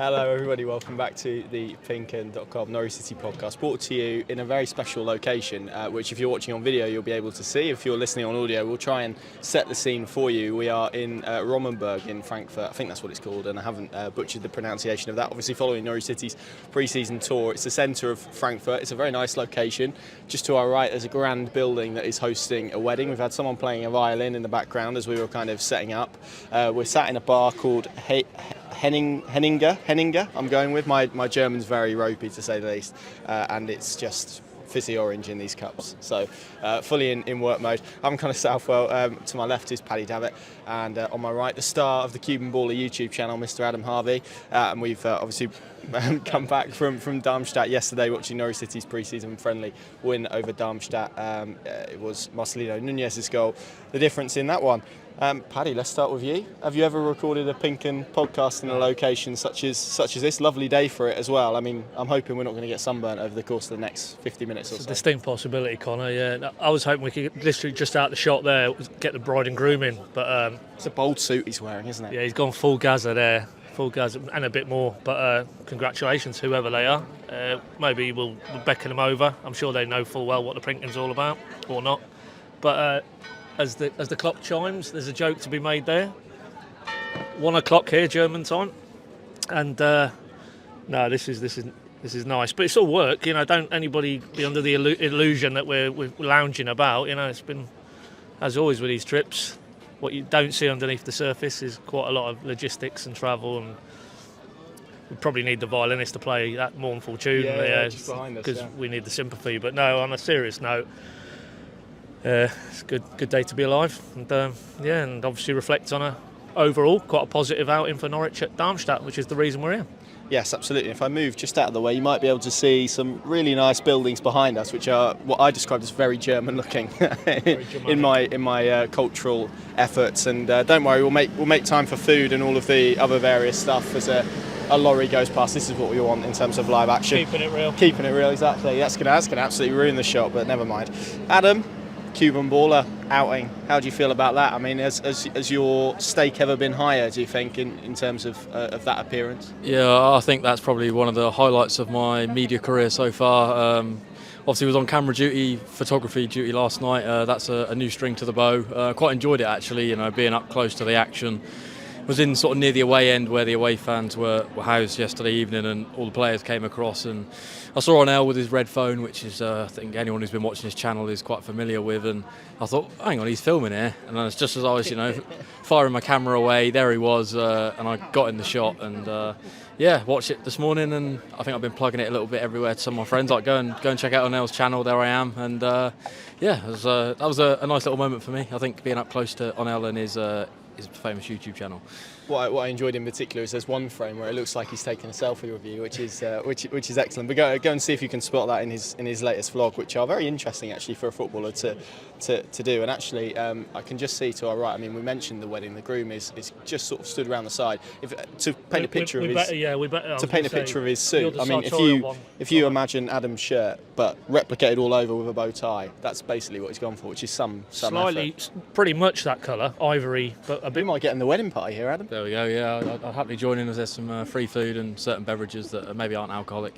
Hello everybody, welcome back to the PinkUn.com Norwich City podcast, brought to you in a very special location, which if you're watching on video you'll be able to see. If you're listening on audio, we'll try and set the scene for you. We are in Romerberg in Frankfurt, I think that's what it's called, and I haven't butchered the pronunciation of that. Obviously following Norwich City's pre-season tour, it's the centre of Frankfurt. It's a very nice location. Just to our right there's a grand building that is hosting a wedding. We've had someone playing a violin in the background as we were kind of setting up. We're sat in a bar called Henninger, I'm going with. My German's very ropey to say the least, and it's just fizzy orange in these cups. So fully in work mode. I'm Connor Southwell. To my left is Paddy, Davitt, and on my right the star of the Cuban Baller YouTube channel, Mr. Adam Harvey. And we've obviously come back from Darmstadt yesterday, watching Norwich City's pre-season friendly win over Darmstadt. It was Marcelino Nunez's goal, the difference in that one. Paddy, let's start with you. Have you ever recorded a PinkUn podcast in a location such as this? Lovely day for it as well. I mean, I'm hoping we're not going to get sunburnt over the course of the next 50 minutes or so. It's a distinct possibility, Connor, yeah. I was hoping we could literally just out the shot there get the bride and groom in, but it's a bold suit he's wearing, isn't it? Yeah, he's gone full Gaza there. Full Gaza and a bit more, but congratulations, whoever they are. Maybe we'll beckon them over. I'm sure they know full well what the PinkUn's all about, or not. But as the clock chimes, there's a joke to be made there. 1 o'clock here, German time, and no, this is nice. But it's all work, you know. Don't anybody be under the illusion that we're lounging about. You know, it's been, as always with these trips, what you don't see underneath the surface is quite a lot of logistics and travel, and we probably need the violinist to play that mournful tune just behind us, because we need the sympathy. But no, on a serious note, it's a good day to be alive, and and obviously reflect on a overall quite a positive outing for Norwich at Darmstadt, which is the reason we're here. Yes, absolutely. If I move just out of the way, you might be able to see some really nice buildings behind us, which are what I described as very German looking in my cultural efforts. And don't worry, we'll make time for food and all of the other various stuff as a lorry goes past. This is what we want in terms of live action. Keeping it real. Keeping it real, exactly. That's gonna absolutely ruin the shot, but never mind. Adam, Cuban Baller outing. How do you feel about that? I mean, has your stake ever been higher, do you think, in terms of that appearance? Yeah, I think that's probably one of the highlights of my media career so far. Obviously, was on camera duty, photography duty last night. That's a new string to the bow. Quite enjoyed it actually. You know, being up close to the action. Was in sort of near the away end where the away fans were housed yesterday evening, and all the players came across, and I saw Onel with his red phone, which is I think anyone who's been watching his channel is quite familiar with, and I thought, hang on, he's filming here, and then it's just as I was firing my camera away, there he was, and I got in the shot, and watched it this morning, and I think I've been plugging it a little bit everywhere to some of my friends, like go and check out Onel's channel, there I am, and that was a nice little moment for me. I think being up close to Onel and his famous YouTube channel. What I enjoyed in particular is there's one frame where it looks like he's taking a selfie with you, which is excellent. But go and see if you can spot that in his latest vlog, which are very interesting actually for a footballer to do. And actually, I can just see to our right. I mean, we mentioned the wedding. The groom is just sort of stood around the side. To paint a picture of his suit. I mean, if you imagine Adam's shirt but replicated all over with a bow tie, that's basically what he's gone for, which is some slightly, effort. Pretty much that colour, ivory, but a bit. We might get in the wedding party here, Adam. There we go, yeah. I'd happily join in as there's some free food and certain beverages that maybe aren't alcoholic.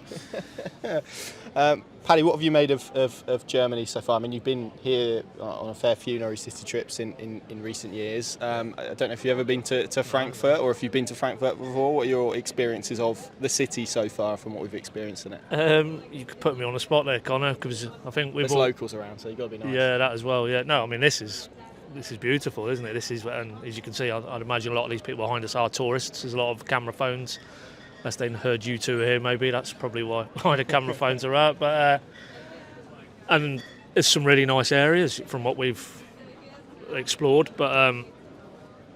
Paddy, what have you made of Germany so far? I mean, you've been here on a fair few Norwich City trips in recent years. I don't know if you've ever been to Frankfurt, or if you've been to Frankfurt before. What are your experiences of the city so far from what we've experienced in it? You could put me on the spot there, Connor, because I think there's locals around, so you've got to be nice. Yeah, that as well, yeah. No, I mean, this is beautiful, isn't it? And as you can see, I'd imagine a lot of these people behind us are tourists. There's a lot of camera phones. Unless they heard you two here, maybe that's probably why the camera phones are out. But and there's some really nice areas from what we've explored. But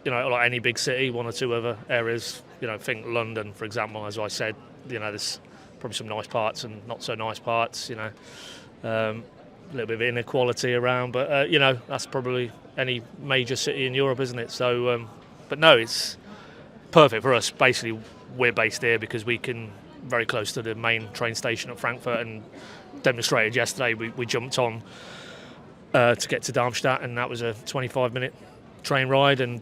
like any big city, one or two other areas. You know, think London, for example. As I said, there's probably some nice parts and not so nice parts. A little bit of inequality around, but that's probably any major city in Europe, isn't it? So, but no, it's perfect for us. Basically, we're based here because we can very close to the main train station at Frankfurt, and demonstrated yesterday. We jumped on to get to Darmstadt, and that was a 25-minute train ride, and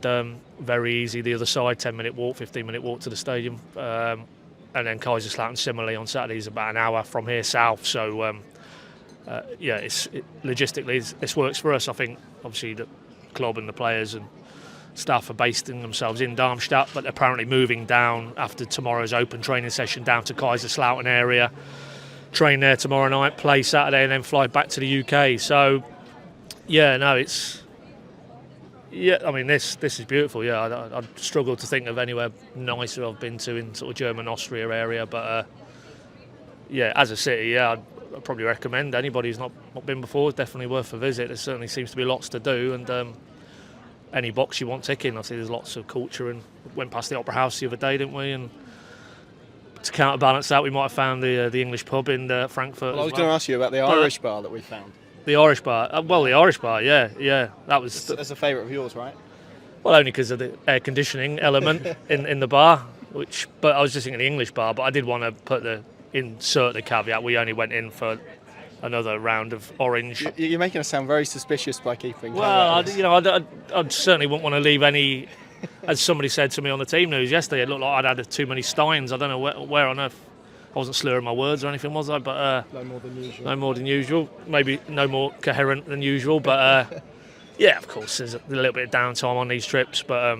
very easy the other side, 10-minute walk, 15-minute walk to the stadium. and then Kaiserslautern similarly on Saturday is about an hour from here south. So logistically this works for us. I think obviously the club and the players and staff are basing themselves in Darmstadt, but apparently moving down after tomorrow's open training session down to Kaiserslautern area, train there tomorrow night, play Saturday, and then fly back to the UK. So this is beautiful. I'd struggle to think of anywhere nicer I've been to in sort of German Austria area, but as a city, I'd probably recommend anybody who's not been before, it's definitely worth a visit. There certainly seems to be lots to do, and any box you want ticking. I see there's lots of culture, and we went past the Opera House the other day, didn't we? And to counterbalance that, we might have found the English pub in Frankfurt. Well, I was going to ask you about the Irish bar that we found. The Irish bar, the Irish bar, yeah. That was that's a favourite of yours, right? Well, only because of the air conditioning element in the bar. But I was just thinking the English bar. But I did want to insert the caveat. We only went in for another round of orange. You're making us sound very suspicious by keeping. Well, I certainly wouldn't want to leave any. As somebody said to me on the team news yesterday, it looked like I'd had too many steins. I don't know where on earth. I wasn't slurring my words or anything, was I? But no more than usual. No more than usual. Maybe no more coherent than usual. But of course, there's a little bit of downtime on these trips. But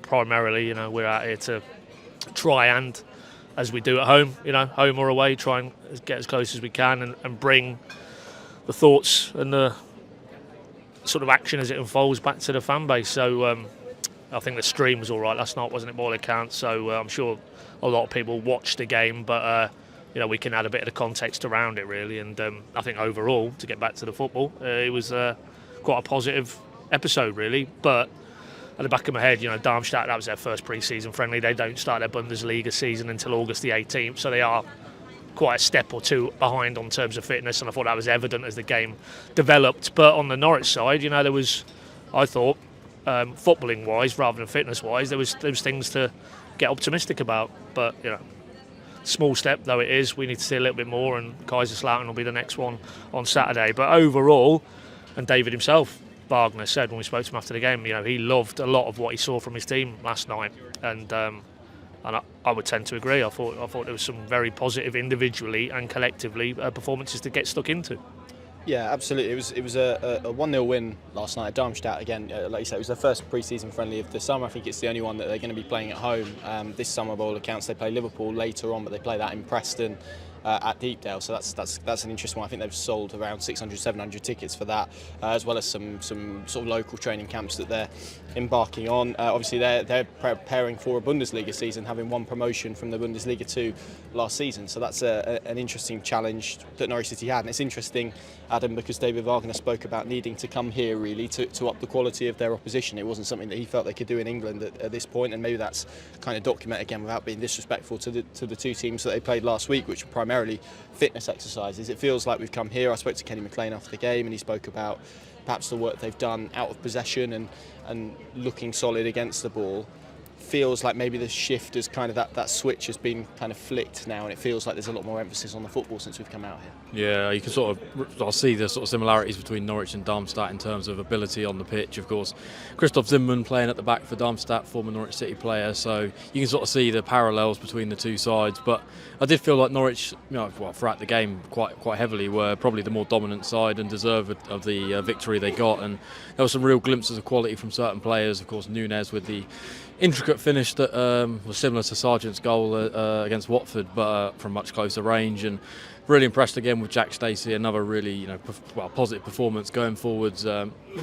primarily, we're out here to try and, as we do at home, home or away, try and get as close as we can and bring the thoughts and the sort of action as it unfolds back to the fan base. So I think the stream was all right last night, wasn't it, by all accounts? So I'm sure a lot of people watched the game, but we can add a bit of the context around it, really. And I think overall, to get back to the football, it was quite a positive episode, really. But at the back of my head, Darmstadt, that was their first pre-season friendly. They don't start their Bundesliga season until August the 18th, so they are quite a step or two behind on terms of fitness, and I thought that was evident as the game developed. But on the Norwich side, there was, I thought, footballing wise rather than fitness wise, there was things to get optimistic about. But small step though it is, we need to see a little bit more, and Kaiserslautern will be the next one on Saturday. But overall, and David himself, Wagner, said when we spoke to him after the game, he loved a lot of what he saw from his team last night, and I would tend to agree. I thought there was some very positive individually and collectively performances to get stuck into. Yeah, absolutely. It was a 1-0 win last night at Darmstadt. Again, like you said, it was their first pre-season friendly of the summer. I think it's the only one that they're going to be playing at home this summer. By all accounts, they play Liverpool later on, but they play that in Preston at Deepdale. So that's an interesting one. I think they've sold around 600, 700 tickets for that, as well as some sort of local training camps that they're embarking on. Obviously, they're preparing for a Bundesliga season, having won promotion from the Bundesliga 2 last season. So that's an interesting challenge that Norwich City had. And it's interesting, Adam, because David Wagner spoke about needing to come here really to up the quality of their opposition. It wasn't something that he felt they could do in England at this point, and maybe that's kind of documented again without being disrespectful to the two teams that they played last week, which were primarily fitness exercises. It feels like we've come here. I spoke to Kenny McLean after the game, and he spoke about perhaps the work they've done out of possession and looking solid against the ball. Feels like maybe the shift is kind of that switch has been kind of flicked now, and it feels like there's a lot more emphasis on the football since we've come out here. Yeah, you can I'll see the sort of similarities between Norwich and Darmstadt in terms of ability on the pitch. Of course, Christoph Zimmermann playing at the back for Darmstadt, former Norwich City player, so you can sort of see the parallels between the two sides. But I did feel like Norwich, throughout the game, quite heavily, were probably the more dominant side and deserved of the victory they got. And there were some real glimpses of quality from certain players. Of course, Nunez with the intricate finish that was similar to Sargent's goal against Watford, but from much closer range. And really impressed again with Jack Stacey, another really positive performance going forwards.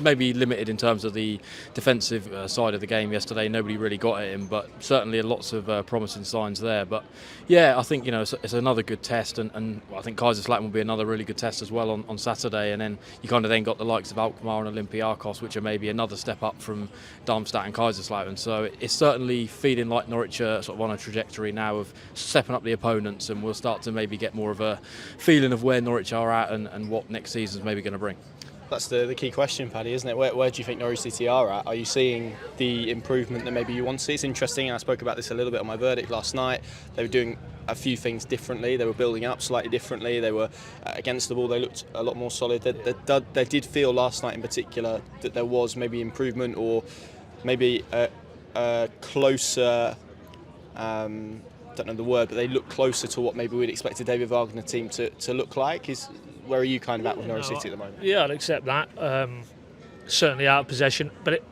Maybe limited in terms of the defensive side of the game yesterday. Nobody really got at him, but certainly lots of promising signs there. But yeah, I think it's another good test, and I think Kaiserslautern will be another really good test as well on Saturday. And then you kind of then got the likes of Alkmaar and Olympiacos, which are maybe another step up from Darmstadt and Kaiserslautern. So it's certainly feeling like Norwich are sort of on a trajectory now of stepping up the opponents, and we'll start to maybe get more of a feeling of where Norwich are at and what next season's maybe going to bring. That's the key question, Paddy, isn't it? Where do you think Norwich City are at? Are you seeing the improvement that maybe you want to see? It's interesting, and I spoke about this a little bit on my verdict last night. They were doing a few things differently. They were building up slightly differently. They were against the ball. They looked a lot more solid. They did feel last night in particular that there was maybe improvement, or maybe a closer don't know the word, but they look closer to what maybe we'd expect a David Wagner team to look like. Where are you kind of at with Norwich City at the moment? Yeah, I'd accept that. Certainly out of possession, but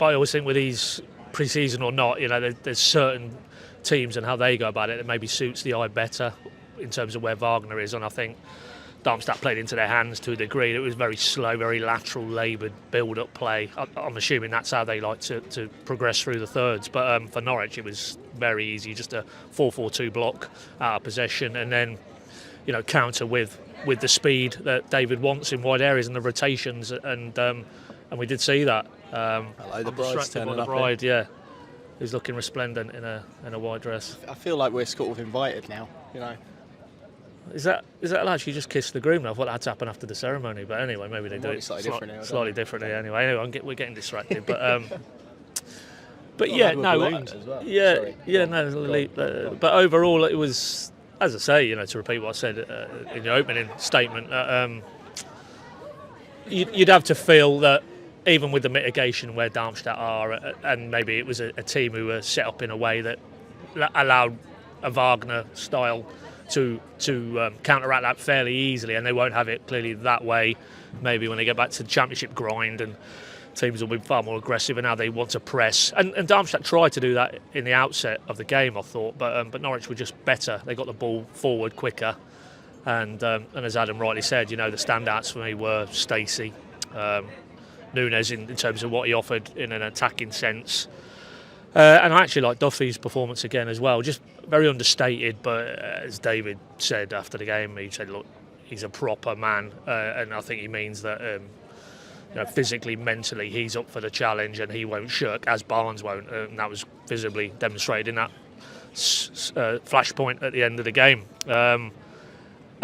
I always think with these pre-season or not, there's certain teams and how they go about it that maybe suits the eye better in terms of where Wagner is, and I think Darmstadt played into their hands to a degree. It was very slow, very lateral, laboured build-up play. I'm assuming that's how they like to progress through the thirds. But for Norwich, it was very easy, just a 4-4-2 block out of possession, and then counter with the speed that David wants in wide areas and the rotations, and we did see that. Hello, the bride's turning up. Bride, yeah, who's looking resplendent in a white dress. I feel like we're sort of invited now. Is that allowed? She just kissed the groom. I thought that had to happen after the ceremony, but anyway, maybe they do it slightly differently. Anyway, we're getting distracted, but yeah, no, well. but overall, it was, as I say, to repeat what I said in the opening statement, you'd have to feel that even with the mitigation where Darmstadt are, and maybe it was a team who were set up in a way that allowed a Wagner style to counteract that fairly easily, and they won't have it clearly that way maybe when they get back to the championship grind, and teams will be far more aggressive and how they want to press, and Darmstadt tried to do that in the outset of the game, I thought, but Norwich were just better. They got the ball forward quicker, and as Adam rightly said, the standouts for me were Stacey, Nunez in terms of what he offered in an attacking sense, and I actually like Duffy's performance again as well, just very understated, but as David said after the game, he said, look, he's a proper man, and I think he means that physically, mentally, he's up for the challenge and he won't shirk, as Barnes won't, and that was visibly demonstrated in that flashpoint at the end of the game, and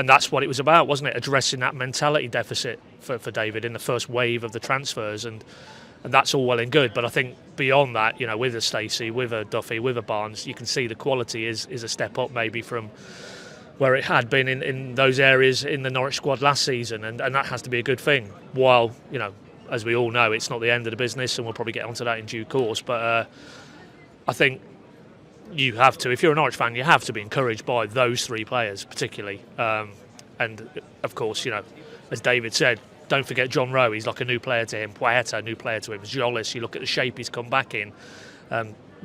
that's what it was about, wasn't it? Addressing that mentality deficit for David in the first wave of the transfers, and that's all well and good, but I think beyond that, with a Stacey, with a Duffy, with a Barnes, you can see the quality is a step up maybe from where it had been in those areas in the Norwich squad last season, and that has to be a good thing. While, as we all know, it's not the end of the business, and we'll probably get onto that in due course, but I think you have to, if you're a Norwich fan, you have to be encouraged by those three players particularly, and of course, as David said, don't forget John Rowe, he's like a new player to him. Poeta, new player to him. Jolis, you look at the shape he's come back in.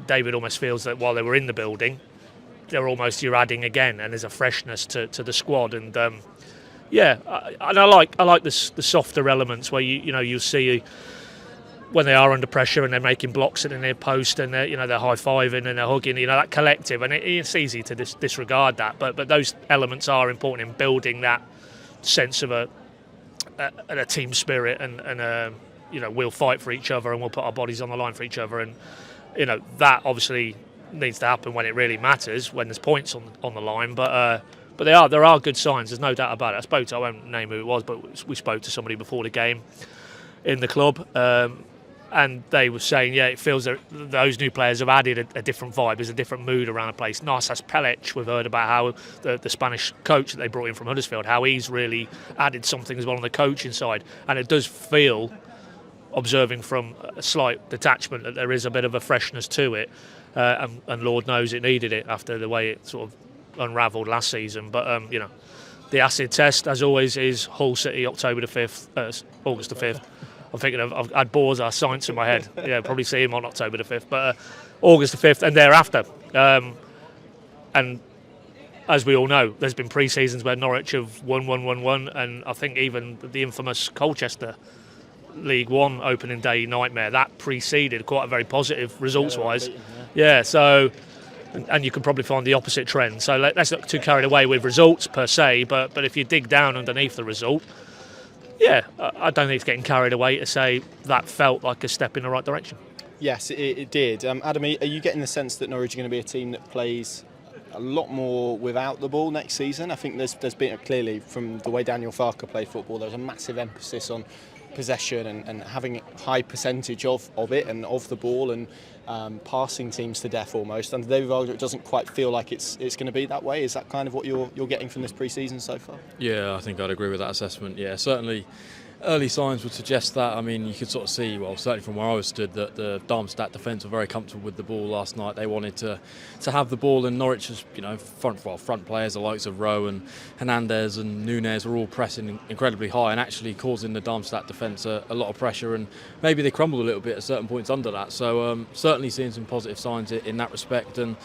David almost feels that while they were in the building, you're adding again, and there's a freshness to the squad. And and I like the softer elements where you see when they are under pressure and they're making blocks in their post, and they're high-fiving and they're hugging, that collective, and it's easy to disregard that. But those elements are important in building that sense of a team spirit, and we'll fight for each other and we'll put our bodies on the line for each other, and that obviously needs to happen when it really matters, when there's points on the line, but there are good signs, there's no doubt about it. I won't name who it was, but we spoke to somebody before the game in the club, and they were saying, it feels that those new players have added a different vibe. There's a different mood around the place. Narcis Pelic, we've heard about how the Spanish coach that they brought in from Huddersfield, how he's really added something as well on the coaching side. And it does feel, observing from a slight detachment, that there is a bit of a freshness to it. And Lord knows it needed it after the way it sort of unravelled last season. But, the acid test, as always, is Hull City, October the 5th, August the 5th. I'm thinking I've had Borza science in my head. Yeah, probably see him on October the 5th, but August the 5th and thereafter. And as we all know, there's been pre-seasons where Norwich have won, and I think even the infamous Colchester League One opening day nightmare, that preceded quite a very positive results-wise. Yeah, so, and you can probably find the opposite trend. So let's not get too carried away with results per se, but if you dig down underneath the result, I don't think it's getting carried away to say that felt like a step in the right direction. Yes, it did. Adam, are you getting the sense that Norwich are going to be a team that plays a lot more without the ball next season? I think there's been clearly, from the way Daniel Farke played football, there's a massive emphasis on possession and having a high percentage of it and of the ball, and passing teams to death almost. Under David Wagner, it doesn't quite feel like it's going to be that way. Is that kind of what you're getting from this pre-season so far? Yeah, I think I'd agree with that assessment. Yeah, certainly Early signs would suggest that. I mean, you could sort of see, well, certainly from where I was stood, that the Darmstadt defence were very comfortable with the ball last night. They wanted to have the ball, and Norwich's front players, the likes of Rowe and Hernandez and Nunez, were all pressing incredibly high and actually causing the Darmstadt defence a lot of pressure, and maybe they crumbled a little bit at certain points under that. So certainly seeing some positive signs in that respect. And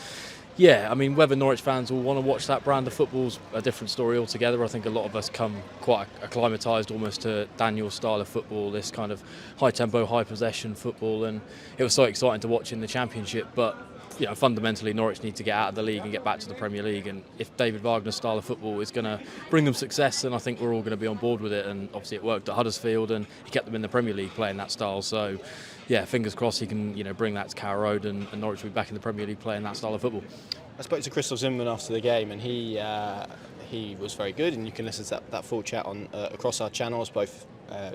yeah, I mean, whether Norwich fans will want to watch that brand of football's a different story altogether. I think a lot of us come quite acclimatised almost to Daniel's style of football, this kind of high-tempo, high-possession football, and it was so exciting to watch in the Championship. But fundamentally, Norwich need to get out of the league and get back to the Premier League. And if David Wagner's style of football is going to bring them success, then I think we're all going to be on board with it. And obviously, it worked at Huddersfield, and he kept them in the Premier League playing that style. So, yeah, fingers crossed he can bring that to Carrow Road, and Norwich will be back in the Premier League playing that style of football. I spoke to Christoph Zimmermann after the game, and he was very good. And you can listen to that full chat on across our channels, both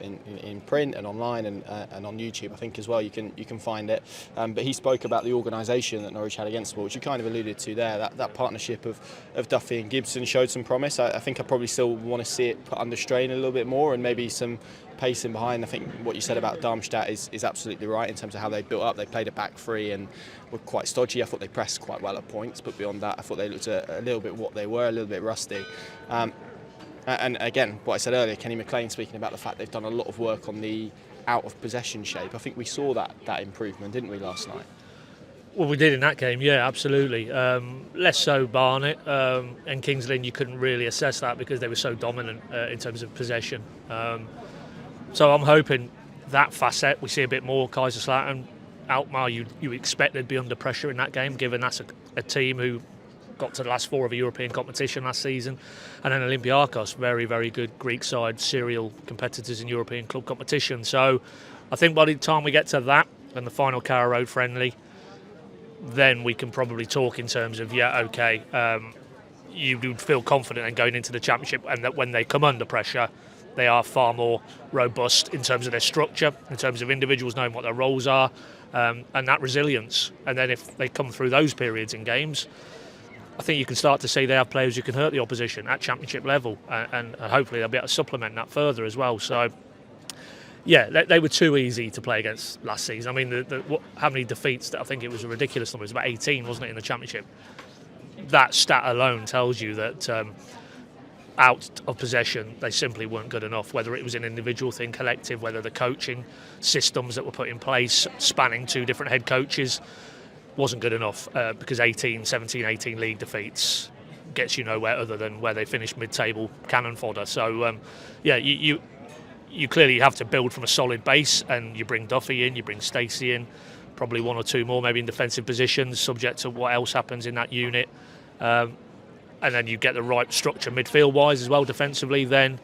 in print and online and on YouTube, I think as well. You can find it. But he spoke about the organisation that Norwich had against the ball, which you kind of alluded to there. That partnership of Duffy and Gibson showed some promise. I think I probably still want to see it put under strain a little bit more, and maybe some pacing behind. I think what you said about Darmstadt is absolutely right in terms of how they built up. They played a back three and were quite stodgy. I thought they pressed quite well at points, but beyond that, I thought they looked a little bit what they were, a little bit rusty. And again, what I said earlier, Kenny McLean speaking about the fact they've done a lot of work on the out of possession shape. I think we saw that improvement, didn't we, last night? Well, we did in that game, yeah, absolutely. Less so Barnet and Kings Lynn. You couldn't really assess that because they were so dominant in terms of possession. So I'm hoping that facet we see a bit more. Kaiserslautern, Alkmaar, you expect they'd be under pressure in that game, given that's a team who got to the last four of a European competition last season, and then Olympiacos, very, very good Greek side, serial competitors in European club competition. So I think by the time we get to that and the final Carrow Road friendly, then we can probably talk in terms of, you would feel confident in going into the Championship, and that when they come under pressure, they are far more robust in terms of their structure, in terms of individuals knowing what their roles are, and that resilience. And then if they come through those periods in games, I think you can start to see they have players who can hurt the opposition at Championship level, and hopefully they'll be able to supplement that further as well. So, yeah, they were too easy to play against last season. I mean, how many defeats? I think it was a ridiculous number. It was about 18, wasn't it, in the Championship? That stat alone tells you that out of possession, they simply weren't good enough, whether it was an individual thing, collective, whether the coaching systems that were put in place, spanning two different head coaches, wasn't good enough, because 17, 18 league defeats gets you nowhere other than where they finished mid-table cannon fodder. So, you clearly have to build from a solid base, and you bring Duffy in, you bring Stacey in, probably one or two more maybe in defensive positions, subject to what else happens in that unit. And then you get the right structure midfield-wise as well, defensively. Then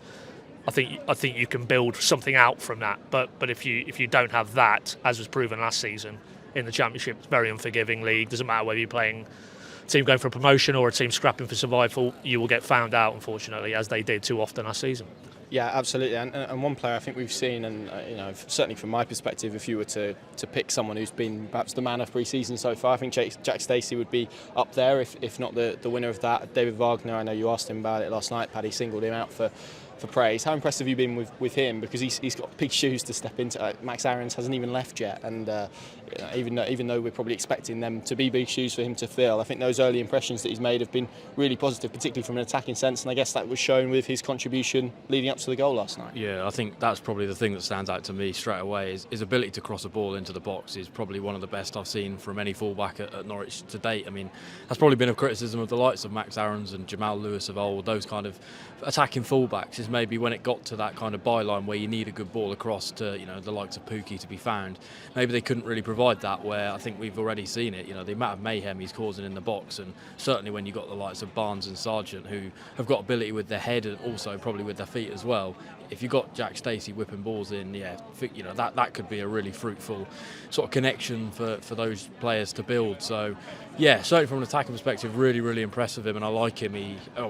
I think you can build something out from that. But if you don't have that, as was proven last season in the Championship, it's a very unforgiving league. Doesn't matter whether you're playing a team going for promotion or a team scrapping for survival, you will get found out, unfortunately, as they did too often last season. Yeah, absolutely. And one player I think we've seen, and certainly from my perspective, if you were to pick someone who's been perhaps the man of pre-season so far, I think Jack Stacey would be up there, if not the winner of that. David Wagner, I know you asked him about it last night. Paddy singled him out for praise. How impressed have you been with him? Because he's got big shoes to step into. Max Aarons hasn't even left yet, and even though we're probably expecting them to be big shoes for him to fill, I think those early impressions that he's made have been really positive, particularly from an attacking sense, and I guess that was shown with his contribution leading up to the goal last night. Yeah, I think that's probably the thing that stands out to me straight away. Is his ability to cross a ball into the box is probably one of the best I've seen from any fullback at Norwich to date. I mean, that's probably been a criticism of the likes of Max Aarons and Jamal Lewis of old, those kind of attacking fullbacks, is maybe when it got to that kind of byline where you need a good ball across to the likes of Pukki to be found, maybe they couldn't really provide that, where I think we've already seen it, the amount of mayhem he's causing in the box, and certainly when you've got the likes of Barnes and Sargent, who have got ability with their head and also probably with their feet as well. If you've got Jack Stacey whipping balls in, that could be a really fruitful sort of connection for those players to build. So, yeah, certainly from an attacking perspective, really, really impressed with him, and I like him.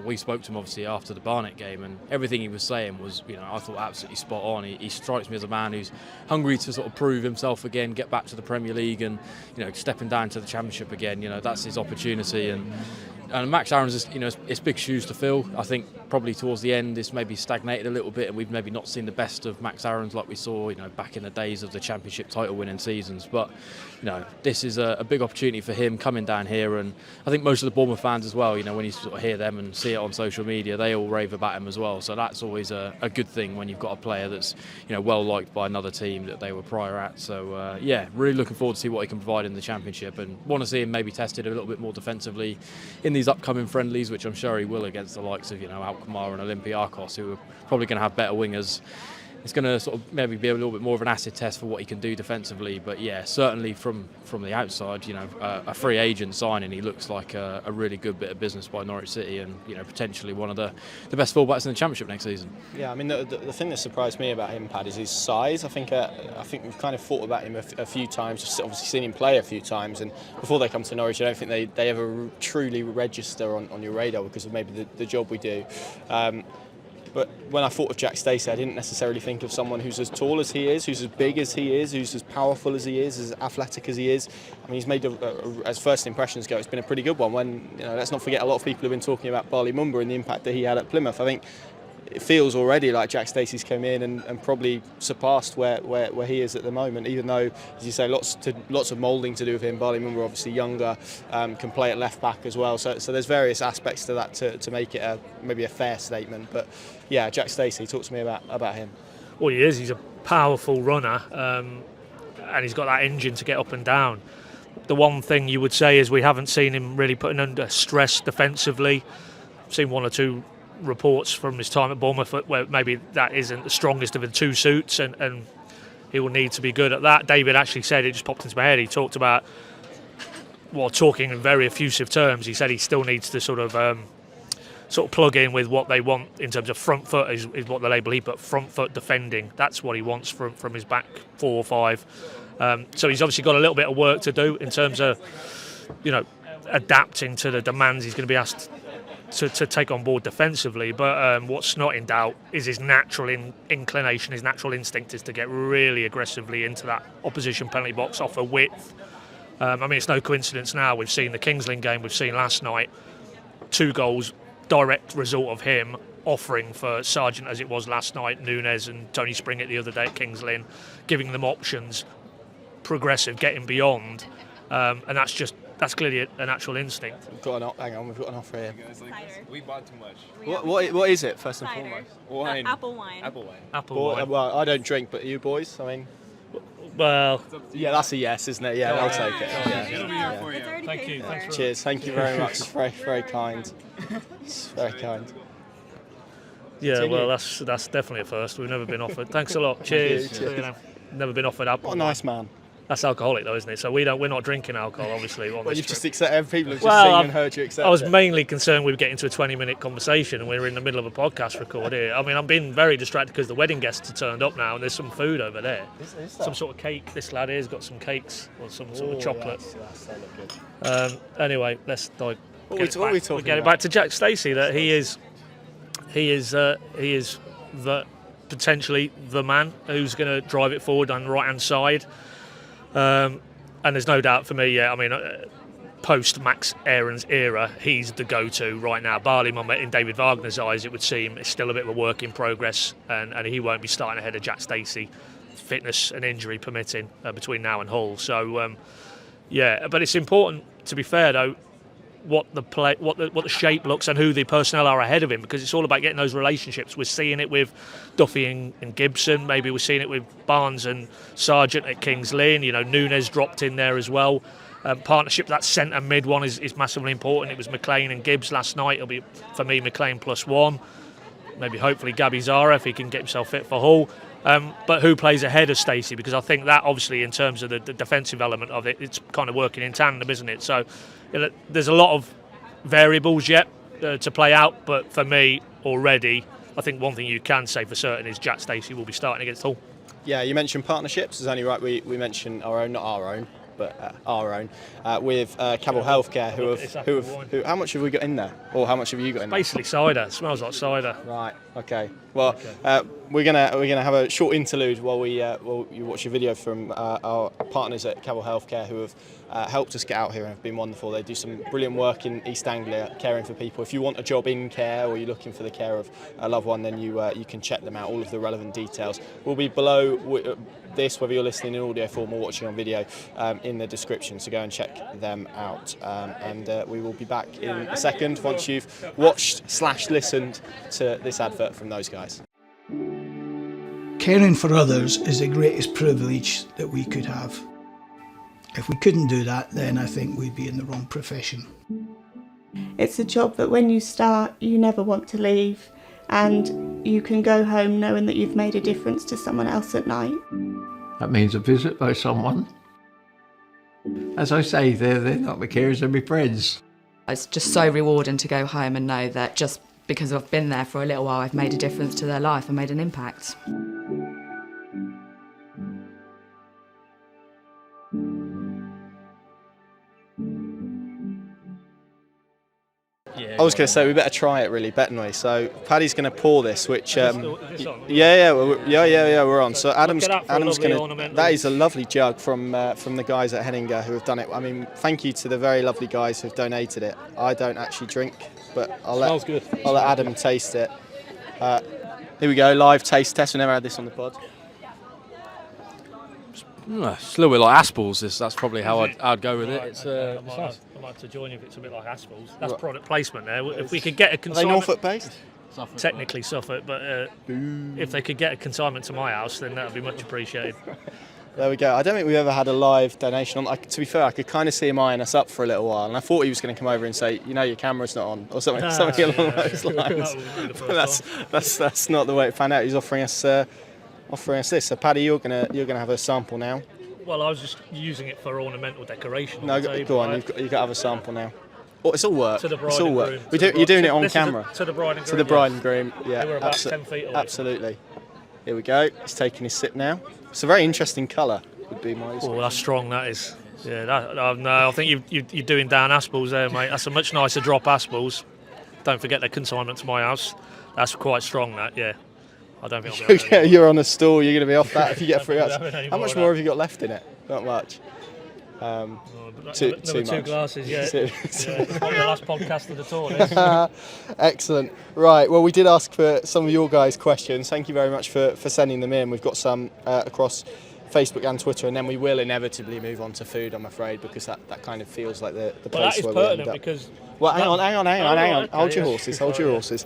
We spoke to him obviously after the Barnet game, and everything he was saying was, I thought absolutely spot on. He strikes me as a man who's hungry to sort of prove himself again, get back to the Premier League, and stepping down to the Championship again. That's his opportunity, and And Max Aaron's, it's big shoes to fill. I think probably towards the end, it's maybe stagnated a little bit, and we've maybe not seen the best of Max Aaron's like we saw, back in the days of the Championship title-winning seasons. But, this is a big opportunity for him coming down here, and I think most of the Bournemouth fans as well. When you sort of hear them and see it on social media, they all rave about him as well. So that's always a good thing when you've got a player that's, well liked by another team that they were prior at. So really looking forward to see what he can provide in the Championship, and want to see him maybe tested a little bit more defensively in these upcoming friendlies, which I'm sure he will against the likes of Alkmaar and Olympiacos, who are probably going to have better wingers. It's going to sort of maybe be a little bit more of an acid test for what he can do defensively. But yeah, certainly from the outside, a free agent signing, he looks like a really good bit of business by Norwich City, and potentially one of the best fullbacks in the Championship next season. Yeah, I mean the thing that surprised me about him, Paddy, is his size. I think we've kind of thought about him a few times, just obviously seen him play a few times, and before they come to Norwich, I don't think they ever truly register on your radar because of maybe the job we do. But when I thought of Jack Stacey, I didn't necessarily think of someone who's as tall as he is, who's as big as he is, who's as powerful as he is, as athletic as he is. I mean, he's made, as first impressions go, it's been a pretty good one. When let's not forget, a lot of people have been talking about Barley Mumba and the impact that he had at Plymouth. I think it feels already like Jack Stacey's come in and probably surpassed where he is at the moment, even though, as you say, lots of moulding to do with him. Barley Mumba obviously younger, can play at left back as well, so there's various aspects to that to make it maybe a fair statement. But yeah, Jack Stacey, talk to me about him. Well, he is. He's a powerful runner, and he's got that engine to get up and down. The one thing you would say is we haven't seen him really putting under stress defensively. I've seen one or two reports from his time at Bournemouth where maybe that isn't the strongest of the two suits, and he will need to be good at that. David actually said, it just popped into my head, he talked about, talking in very effusive terms, he said he still needs to sort of plug in with what they want in terms of front foot is what the label he put, front foot defending. That's what he wants from his back 4 or 5. So he's obviously got a little bit of work to do in terms of adapting to the demands he's going to be asked to take on board defensively. But what's not in doubt is his natural inclination, his natural instinct is to get really aggressively into that opposition penalty box off a width. I mean, it's no coincidence now. We've seen the Kings Lynn game, we've seen last night, 2 goals, direct result of him offering for Sargent, as it was last night, Nunez and Tony Springett the other day at Kings Lynn, giving them options, progressive, getting beyond, and that's clearly a natural instinct. We've got an offer here. We bought too much. What is it, first and Cider. foremost? Wine. Apple wine. Apple wine. Well, I don't drink, but you boys, I mean... Well, yeah, that's a yes, isn't it? Yeah, I'll take it. It's already Thank paid you. for. Thanks very Cheers, thank you very much. It's very, very kind. It's very kind. Yeah, Continue. well, that's definitely a first. We've never been offered. Thanks a lot. Cheers. Cheers. Never been offered apple. What a nice man. That's alcoholic though, isn't it? So we're not drinking alcohol, obviously. On Well, this you've trip. just accepted. People have just Well, seen I've- and heard you accept I was it. mainly concerned we were getting to a 20-minute conversation and we were in the middle of a podcast record here. I mean, I'm being very distracted because the wedding guests have turned up now and there's some food over there. Is Some sort of cake. This lad here's got some cakes or some sort of chocolate. That look good. Anyway, let's What are we talking get it about? back to Jack Stacey. That he is the potentially the man who's going to drive it forward on the right hand side. And there's no doubt for me, yeah, I mean, post Max Aaron's era, he's the go-to right now. Barley Mumba, in David Wagner's eyes, it would seem, is still a bit of a work in progress, and he won't be starting ahead of Jack Stacey, fitness and injury permitting, between now and Hull. So, yeah, but it's important, to be fair though, what the shape looks and who the personnel are ahead of him, because it's all about getting those relationships. We're seeing it with Duffy and Gibson, maybe we're seeing it with Barnes and Sargent at Kings Lynn. Nunez dropped in there as well. Partnership, that centre mid one is massively important. It was McLean and Gibbs last night. It'll be, for me, McLean +1. Maybe hopefully Gabby Zara if he can get himself fit for Hull. But who plays ahead of Stacey? Because I think that obviously in terms of the defensive element of it, it's kind of working in tandem, isn't it? So there's a lot of variables yet to play out. But for me, already, I think one thing you can say for certain is Jack Stacey will be starting against Hull. Yeah, you mentioned partnerships. It's only right we mention our own, not our own, but our own, with Cabell Healthcare, who how much have we got in there, or how much have you got in there? Basically cider. It smells like cider. Right. Okay. Well, we're gonna have a short interlude while you watch a video from our partners at Cabell Healthcare, who have helped us get out here and have been wonderful. They do some brilliant work in East Anglia, caring for people. If you want a job in care or you're looking for the care of a loved one, then you can check them out. All of the relevant details will be below this, whether you're listening in audio form or watching on video, in the description, so go and check them out. And we will be back in a second once you've watched/listened to this advert from those guys. Caring for others is the greatest privilege that we could have. If we couldn't do that, then I think we'd be in the wrong profession. It's a job that when you start, you never want to leave, and you can go home knowing that you've made a difference to someone else at night. That means a visit by someone. As I say, they're not my carers, they're my friends. It's just so rewarding to go home and know that just because I've been there for a little while, I've made a difference to their life and made an impact. I was going to say we better try it, really, better we? So Paddy's going to pour this, which Is this on? yeah, we're on. So Adam's Look at that, going to. ornamental. That is a lovely jug from the guys at Henninger who have done it. I mean, thank you to the very lovely guys who've donated it. I don't actually drink, but I'll let Adam taste it. Here we go, live taste test. We never had this on the pod. It's a little bit like Aspel's. That's probably how I'd go with it. It's I might have to join you if it's a bit like Aspel's. That's product placement there. If we could get a consignment... Are they Norfolk based? Technically Suffolk, but if they could get a consignment to my house, then that would be much appreciated. There we go. I don't think we've ever had a live donation on. To be fair, I could kind of see him eyeing us up for a little while, and I thought he was going to come over and say, your camera's not on, or something along those lines. That's not the way it panned out. He's offering us this. So Paddy, you're gonna have a sample now. Well, I was just using it for ornamental decoration. No, go on. You've got to have a sample now. Oh, it's all work. To the bride it's all and work. groom. You're doing it on camera. To the bride and groom. To the bride and groom. Yeah, They were about 10 feet away. Absolutely. Here we go. He's taking his sip now. It's a very interesting colour. Would be my. Oh, that's strong. That is. Yeah. No, I think you're doing down Aspel's there, mate. That's a much nicer drop Aspel's. Don't forget the consignment to my house. That's quite strong. That. Yeah. I don't think I'll be You're on a stall. You're going to be off that if you get 3 hours. How much more have you got left in it? Not much. Too much. 2 glasses, yeah. It's probably the last podcast of the tour. Excellent. Right, well, we did ask for some of your guys' questions. Thank you very much for sending them in. We've got some across Facebook and Twitter, and then we will inevitably move on to food, I'm afraid, because that kind of feels like the place where we end up. Because... Well, hang on. Okay, Hold your horses.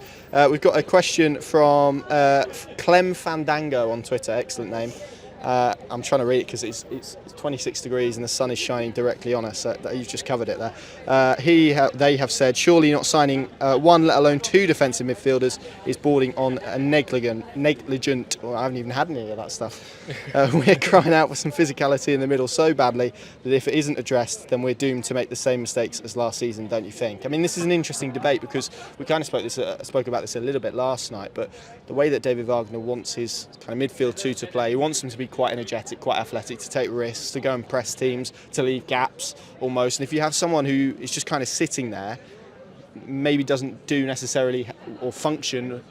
We've got a question from Clem Fandango on Twitter. Excellent name. I'm trying to read it because it's 26 degrees and the sun is shining directly on us. You've just covered it there. They have said, surely not signing 1, let alone 2 defensive midfielders is bordering on a negligent. Well, I haven't even had any of that stuff. We're crying out for some physicality in the middle so badly that if it isn't addressed, then we're doomed to make the same mistakes as last season, don't you think? I mean, this is an interesting debate because we kind of spoke about this a little bit last night, but the way that David Wagner wants his kind of midfield 2 to play, he wants them to be quite energetic, quite athletic, to take risks, to go and press teams, to leave gaps almost. And if you have someone who is just kind of sitting there, maybe doesn't do necessarily or function,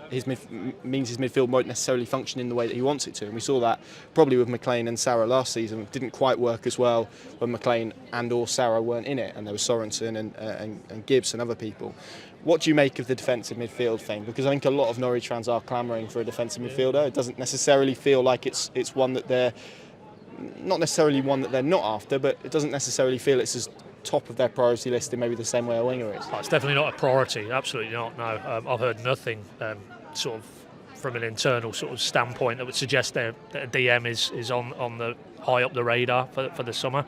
means his midfield won't necessarily function in the way that he wants it to. And we saw that probably with McLean and Sarah last season. It didn't quite work as well when McLean and or Sarah weren't in it, and there was Sorensen and Gibbs and other people. What do you make of the defensive midfield thing? Because I think a lot of Norwich fans are clamouring for a defensive midfielder. It doesn't necessarily feel like it's one that they're not necessarily one that they're not after, but it doesn't necessarily feel it's as top of their priority list in maybe the same way a winger is. Oh, it's definitely not a priority. Absolutely not. No, I've heard nothing sort of from an internal sort of standpoint that would suggest that a DM is on the high up the radar for the summer.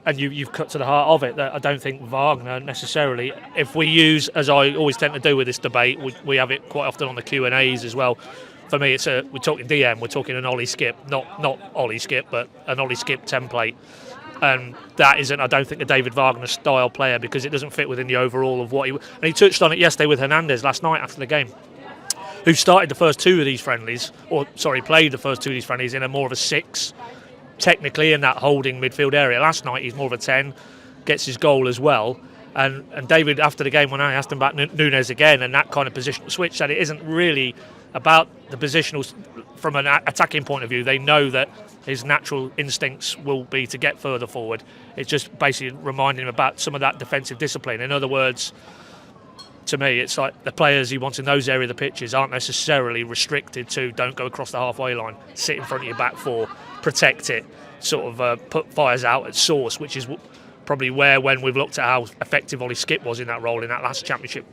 And you've cut to the heart of it. That I don't think Wagner necessarily, if we use, as I always tend to do with this debate, we have it quite often on the Q&As as well. For me, we're talking DM, we're talking an Ollie Skip, not Ollie Skip, but an Ollie Skip template. And that isn't, I don't think, a David Wagner style player, because it doesn't fit within the overall of what he... And he touched on it yesterday with Hernandez last night after the game, who started the first 2 of these friendlies, played the first 2 of these friendlies in a more of a 6, technically in that holding midfield area. Last night he's more of a 10, gets his goal as well. And David, after the game, when I asked him about Nunez again and that kind of positional switch, said it isn't really about the positional from an attacking point of view, they know that his natural instincts will be to get further forward. It's just basically reminding him about some of that defensive discipline. In other words, to me, it's like the players he wants in those areas of the pitches aren't necessarily restricted to don't go across the halfway line, sit in front of your back four, protect it, sort of put fires out at source, which is probably where, when we've looked at how effective Ollie Skipp was in that role in that last championship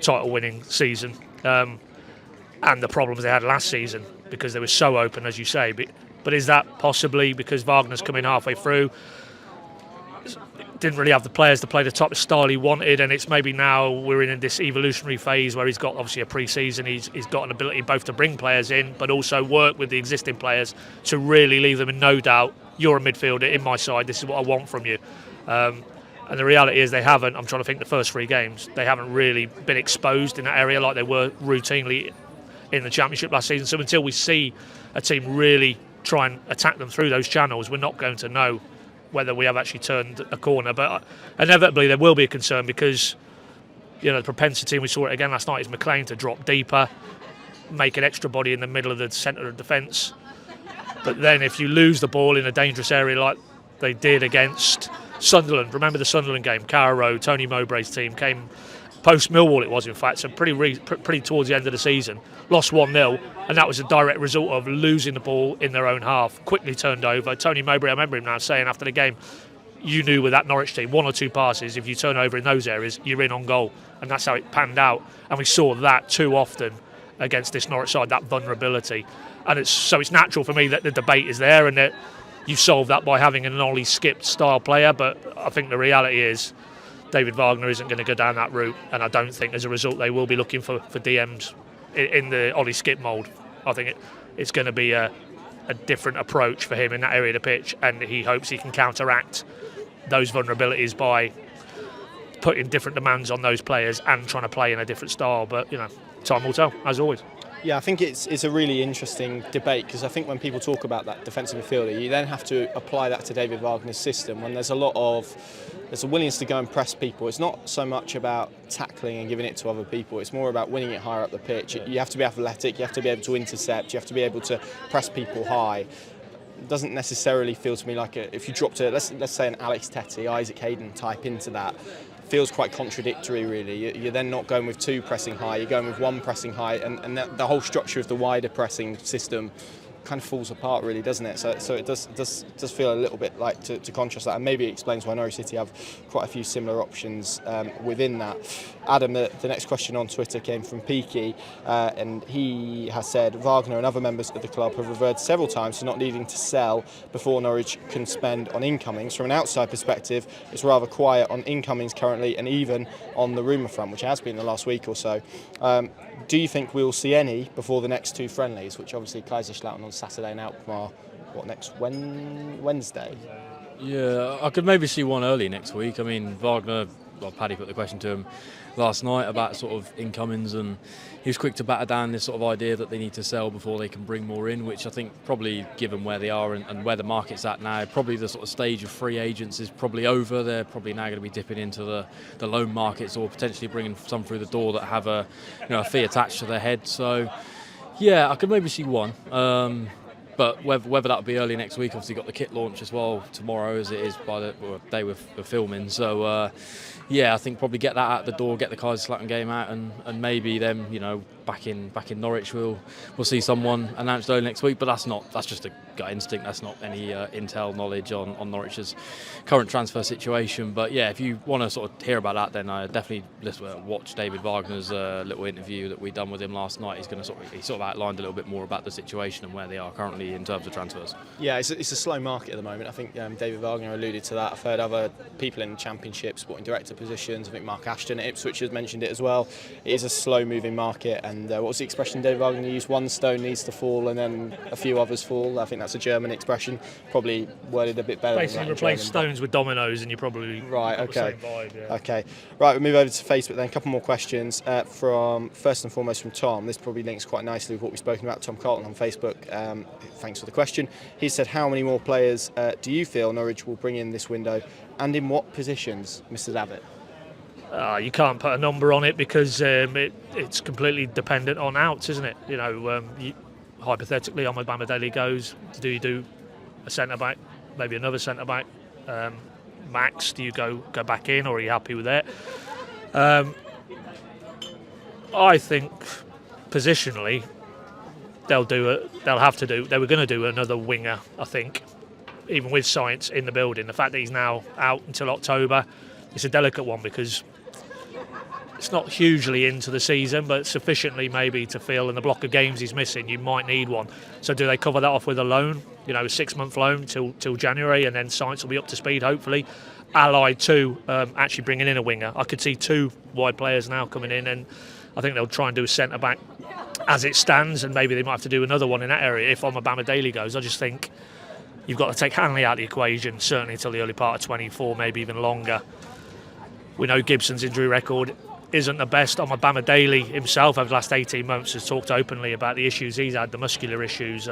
title winning season, and the problems they had last season because they were so open, as you say. But is that possibly because Wagner's come in halfway through, didn't really have the players to play the type of style he wanted, and it's maybe now we're in this evolutionary phase where he's got obviously a pre-season, he's got an ability both to bring players in but also work with the existing players to really leave them in no doubt, you're a midfielder in my side, this is what I want from you. And the reality is they haven't, I'm trying to think the first 3 games, they haven't really been exposed in that area like they were routinely in the Championship last season. So until we see a team really try and attack them through those channels, we're not going to know whether we have actually turned a corner. But inevitably there will be a concern because, you know, the propensity, and we saw it again last night, is McLean to drop deeper, make an extra body in the middle of the centre of defence. But then if you lose the ball in a dangerous area like they did against Sunderland, remember the Sunderland game, Carrow, Tony Mowbray's team came post Millwall, it was in fact, so pretty towards the end of the season, lost 1-0, and that was a direct result of losing the ball in their own half, quickly turned over. Tony Mowbray, I remember him now saying after the game, you knew with that Norwich team, 1 or 2 passes, if you turn over in those areas, you're in on goal, and that's how it panned out. And we saw that too often against this Norwich side, that vulnerability. And it's natural for me that the debate is there and that you solve that by having an Ollie Skipp style player, but I think the reality is David Wagner isn't going to go down that route, and I don't think as a result they will be looking for DMs in the Ollie Skipp mould. I think it's going to be a different approach for him in that area of the pitch, and he hopes he can counteract those vulnerabilities by putting different demands on those players and trying to play in a different style. But, you know, time will tell, as always. Yeah, I think it's a really interesting debate because I think when people talk about that defensive midfielder, you then have to apply that to David Wagner's system when there's a willingness to go and press people. It's not so much about tackling and giving it to other people, it's more about winning it higher up the pitch. You have to be athletic, you have to be able to intercept, you have to be able to press people high. It doesn't necessarily feel to me like if you dropped let's say an Alex Tettey, Isaac Hayden type into that, feels quite contradictory really. You're then not going with 2 pressing high, you're going with 1 pressing high, and the whole structure of the wider pressing system kind of falls apart really, doesn't it? So it does feel a little bit like to contrast that, and maybe it explains why Norwich City have quite a few similar options within that. Adam, the next question on Twitter came from Peaky, and he has said Wagner and other members of the club have referred several times to not needing to sell before Norwich can spend on incomings. From an outside perspective, it's rather quiet on incomings currently, and even on the rumour front, which has been the last week or so. Do you think we'll see any before the next 2 friendlies, which obviously Kaiserslautern on Saturday and Alkmaar, next Wednesday? Yeah, I could maybe see one early next week. I mean, Paddy put the question to him last night about sort of incomings, and he was quick to batter down this sort of idea that they need to sell before they can bring more in, which I think probably, given where they are and where the market's at now, probably the sort of stage of free agents is probably over. They're probably now going to be dipping into the loan markets or potentially bringing some through the door that have a fee attached to their head. So yeah, I could maybe see one. But whether that'll be early next week, obviously got the kit launch as well tomorrow, as it is by the day we're filming. So yeah, I think probably get that out the door, get the Kaiserslautern game out, and maybe then back in Norwich we'll see someone announced early next week. But that's just a gut instinct. That's not any intel knowledge on Norwich's current transfer situation. But yeah, if you want to sort of hear about that, then I definitely watch David Wagner's little interview that we done with him last night. He sort of outlined a little bit more about the situation and where they are currently in terms of transfers. Yeah, it's a slow market at the moment. I think David Wagner alluded to that. I've heard other people in the Championship, sporting director positions. I think Mark Ashton at Ipswich has mentioned it as well. It is a slow-moving market, and what was the expression David Wagner used? One stone needs to fall, and then a few others fall. I think that's a German expression, probably worded a bit better. Basically, replace stones with dominoes, and you probably right. Okay. The same vibe, yeah. Okay. Right. We'll move over to Facebook then. A couple more questions from first and foremost from Tom. This probably links quite nicely with what we've spoken about. Tom Carlton on Facebook. Thanks for the question. He said, how many more players do you feel Norwich will bring in this window, and in what positions, Mr. Davitt? You can't put a number on it because it's completely dependent on outs, isn't it? hypothetically, on Bamidele goes, do you do a centre-back, maybe another centre-back? Max, do you go back in, or are you happy with it? I think positionally they were going to do another winger, I think, even with Science in the building. The fact that he's now out until October, it's a delicate one because it's not hugely into the season, but sufficiently maybe to feel in the block of games he's missing, you might need one. So do they cover that off with a loan, a 6-month loan till January, and then Science will be up to speed, hopefully, allied to actually bringing in a winger. I could see 2 wide players now coming in, and I think they'll try and do a centre-back as it stands, and maybe they might have to do another one in that area if Bamidele goes. I just think you've got to take Hanley out of the equation, certainly until the early part of 24, maybe even longer. We know Gibson's injury record isn't the best. Bamidele himself over the last 18 months has talked openly about the issues he's had, the muscular issues.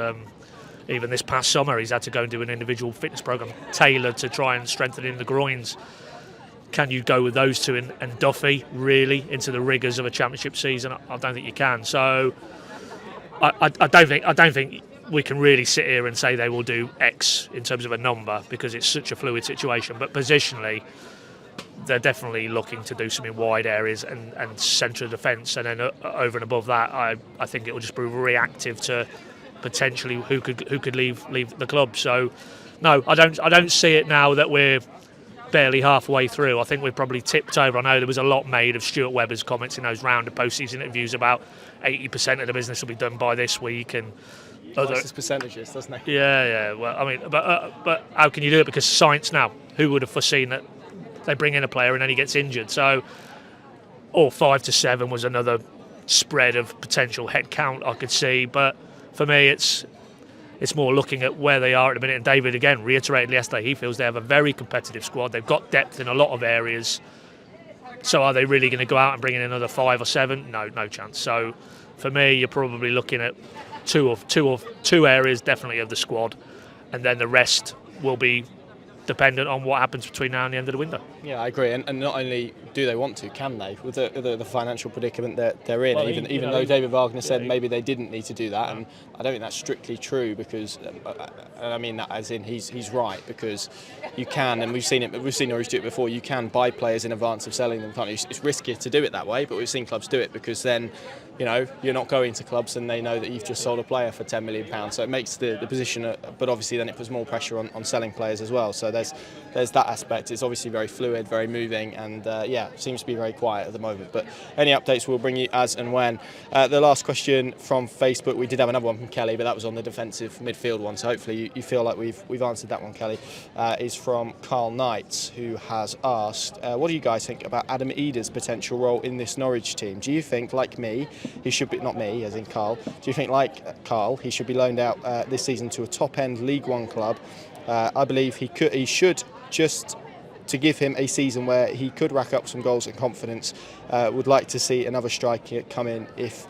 Even this past summer he's had to go and do an individual fitness programme tailored to try and strengthen in the groins. Can you go with those 2 and Duffy really into the rigours of a championship season? I don't think you can. So I don't think we can really sit here and say they will do X in terms of a number because it's such a fluid situation. But positionally, they're definitely looking to do some in wide areas and centre of defence, and then over and above that, I think it will just be reactive to potentially who could leave the club. So no, I don't see it now that we're barely halfway through. I think we've probably tipped over. I know there was a lot made of Stuart Webber's comments in those round of post-season interviews about 80% of the business will be done by this week, and other percentages, doesn't it? Yeah. Well, I mean, but how can you do it? Because Science now, who would have foreseen that they bring in a player and then he gets injured? So, or 5 to 7 was another spread of potential head count I could see. But for me, it's more looking at where they are at the minute. And David, again, reiterated yesterday, he feels they have a very competitive squad. They've got depth in a lot of areas. So are they really going to go out and bring in another 5 or 7? No chance. So for me, you're probably looking at two areas definitely of the squad, and then the rest will be dependent on what happens between now and the end of the window. Yeah, I agree. And not only do they want to, can they? With the financial predicament that they're in, well, even though David Wagner said maybe they didn't need to do that, and I don't think that's strictly true because, and I mean that as in he's right, because you can, and we've seen Norwich do it before. You can buy players in advance of selling them, can't you? It's riskier to do it that way, but we've seen clubs do it because then, you're not going to clubs and they know that you've just sold a player for £10 million. So it makes the position, but obviously then it puts more pressure on selling players as well. So there's that aspect. It's obviously very fluid, very moving, and seems to be very quiet at the moment. But any updates we'll bring you as and when. The last question from Facebook, we did have another one from Kelly, but that was on the defensive midfield one. So hopefully you feel like we've answered that one, Kelly. Is from Carl Knight, who has asked, what do you guys think about Adam Ida's potential role in this Norwich team? Do you think, like me, he should be, not me, as in Carl, do you think, like Carl, he should be loaned out this season to a top-end League One club? I believe he should, just to give him a season where he could rack up some goals and confidence. Would like to see another striker come in if